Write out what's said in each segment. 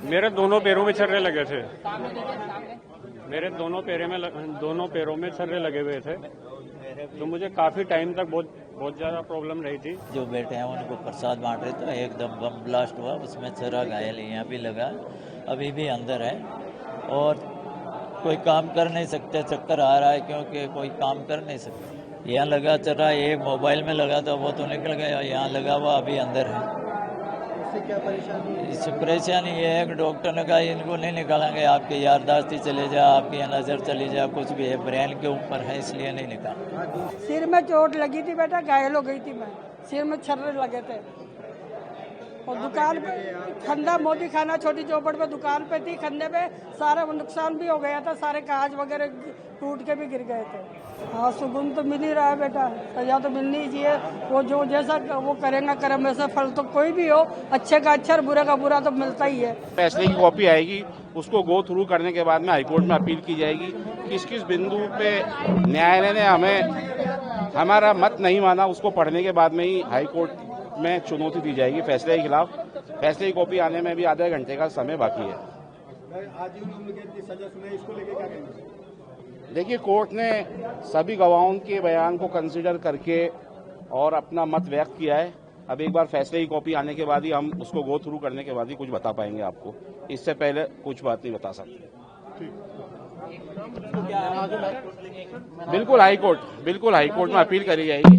मेरे दोनों पैरों में छर्रे लगे थे। मेरे दोनों पैरों में छर्रे लगे हुए थे, तो मुझे काफी टाइम तक बहुत ज्यादा प्रॉब्लम रही थी। जो बेटे हैं उनको प्रसाद बांट रहे थे, एकदम बम ब्लास्ट हुआ, उसमें छर्रा घायल यहाँ भी लगा, अभी भी अंदर है और कोई काम कर नहीं सकते, चक्कर आ रहा है क्योंकि कोई काम कर नहीं सकते। यहाँ लगा छर्रा, एक मोबाइल में लगा था वो तो निकल गया, यहाँ लगा हुआ अभी अंदर है। क्या परेशानी है? इससे परेशानी ये है कि डॉक्टर ने कहा इनको नहीं निकालेंगे, आपकी यारदाश्ती चले जा, आपकी नज़र चली जा, कुछ भी है, ब्रेन के ऊपर है, इसलिए नहीं निकाल। सिर में चोट लगी थी बेटा, घायल हो गई थी मैं, सिर में छर्रे लगे थे और दुकान पे खंडा मोदी खाना छोटी चौपड़ पे दुकान पे थी, खंडे पे सारा नुकसान भी हो गया था, सारे कांच वगैरह टूट के भी गिर गए थे। हाँ, सुकून तो मिल ही रहा है बेटा, सजा तो मिलनी ही चाहिए। वो जो जैसा वो करेगा कर्म वैसा फल तो कोई भी हो, अच्छे का अच्छा और बुरे का बुरा तो मिलता ही है। फैसले की कॉपी आएगी, उसको गो थ्रू करने के बाद में हाईकोर्ट में अपील की जाएगी। किस किस बिंदु पे न्यायालय ने हमें हमारा मत नहीं माना, उसको पढ़ने के बाद में ही हाईकोर्ट में चुनौती दी जाएगी फैसले के खिलाफ। फैसले की कॉपी आने में भी आधे घंटे का समय बाकी है। आजीवन उम्र कैद की सजा सुनाई, इसको लेके क्या कहेंगे? देखिए, कोर्ट ने सभी गवाहों के बयान को कंसीडर करके और अपना मत व्यक्त किया है। अब एक बार फैसले की कॉपी आने के बाद ही हम उसको गो थ्रू करने के बाद ही कुछ बता पाएंगे आपको, इससे पहले कुछ बात नहीं बता सकते। बिल्कुल हाईकोर्ट में अपील करी जाएगी।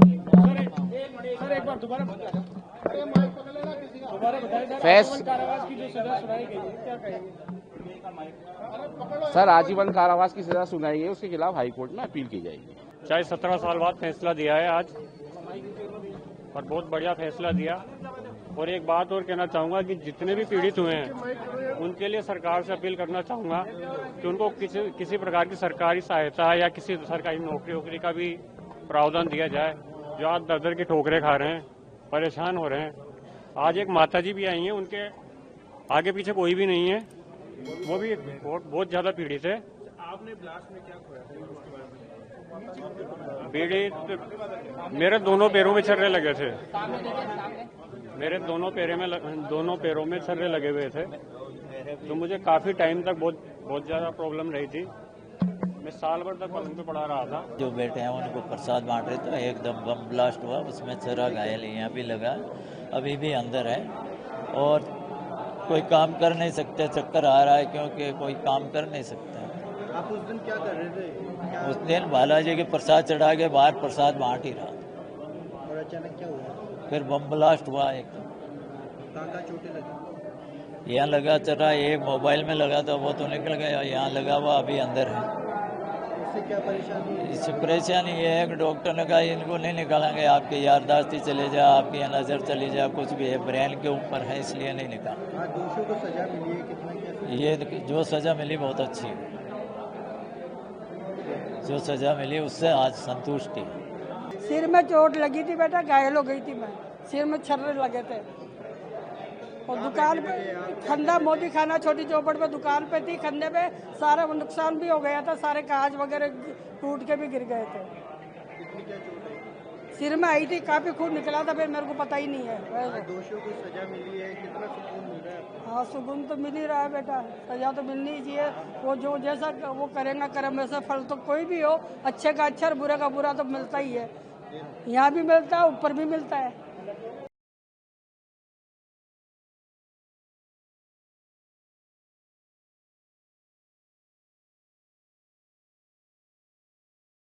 सर, आजीवन कारावास की सजा सुनाई है, उसके खिलाफ हाईकोर्ट में अपील की जाएगी। चाहे 17 साल बाद फैसला दिया है आज, और बहुत बढ़िया फैसला दिया। और एक बात और कहना चाहूंगा कि जितने भी पीड़ित हुए हैं उनके लिए सरकार से अपील करना चाहूंगा कि उनको किसी प्रकार की सरकारी सहायता या किसी सरकारी नौकरी वोकरी का भी प्रावधान दिया जाए। जो आज दर दर की ठोकरें खा रहे हैं, परेशान हो रहे हैं। आज एक माताजी भी आई हैं, उनके आगे पीछे कोई भी नहीं है, वो भी बहुत ज्यादा पीड़ित है। आपने ब्लास्ट में क्या खोया था उसके बारे में? पीड़ित मेरे दोनों पैरों में छर्रे लगे थे। मेरे दोनों पैरों में छर्रे लगे हुए थे, तो मुझे काफी टाइम तक बहुत ज्यादा प्रॉब्लम रही थी। मैं साल भर तक पलंग पे पड़ा रहा था। जो बेटे हैं उनको प्रसाद बांट रहे थे, एकदम बम ब्लास्ट हुआ, उसमें छर्रा घायल यहाँ भी लगा, अभी भी अंदर है और कोई काम कर नहीं सकते, चक्कर आ रहा है क्योंकि कोई काम कर नहीं सकते। आप उस दिन क्या कर रहे थे? उस दिन बालाजी के प्रसाद चढ़ा के बाहर प्रसाद बांट ही रहा, और अचानक क्या हुआ? फिर बम ब्लास्ट हुआ। एक कहाँ चोटें लगी? यहाँ लगा छर्रा, एक मोबाइल में लगा था वो तो निकल गया, यहाँ लगा हुआ अभी अंदर है। इससे क्या परेशानी है? इससे परेशानी ये है कि डॉक्टर ने कहा इनको नहीं निकालेंगे, आपकी यारदाश्ती चले जा, आपकी नज़र चली जा, कुछ भी है, ब्रेन के ऊपर है, इसलिए नहीं निकाल। आज दोषियों को सजा मिली है, कितना क्या? ये जो सजा मिली बहुत अच्छी है, जो सजा मिली उससे आज संतुष्टि है। सिर में चोट लगी थी बेटा, घायल हो गई थी मैं, सिर में छर्रे लगे थे और दुकान पे खंडा मोदी खाना छोटी चौपड़ पे दुकान पे थी, खंडे पे सारा नुकसान भी हो गया था, सारे कांच वगैरह टूट के भी गिर गए थे। कितनी क्या चोट है? सिर में आई थी, काफी खून निकला था, फिर मेरे को पता ही नहीं है। आज दोषियों को सजा मिली है, कितना सुकून मिल रहा है? हाँ, सुकून तो मिल ही रहा है बेटा, सजा तो मिलनी ही चाहिए। वो जो जैसा वो करेगा कर्म वैसा फल तो कोई भी हो, अच्छे का अच्छा और बुरे का बुरा तो मिलता ही है। यहाँ भी मिलता है, ऊपर भी मिलता है।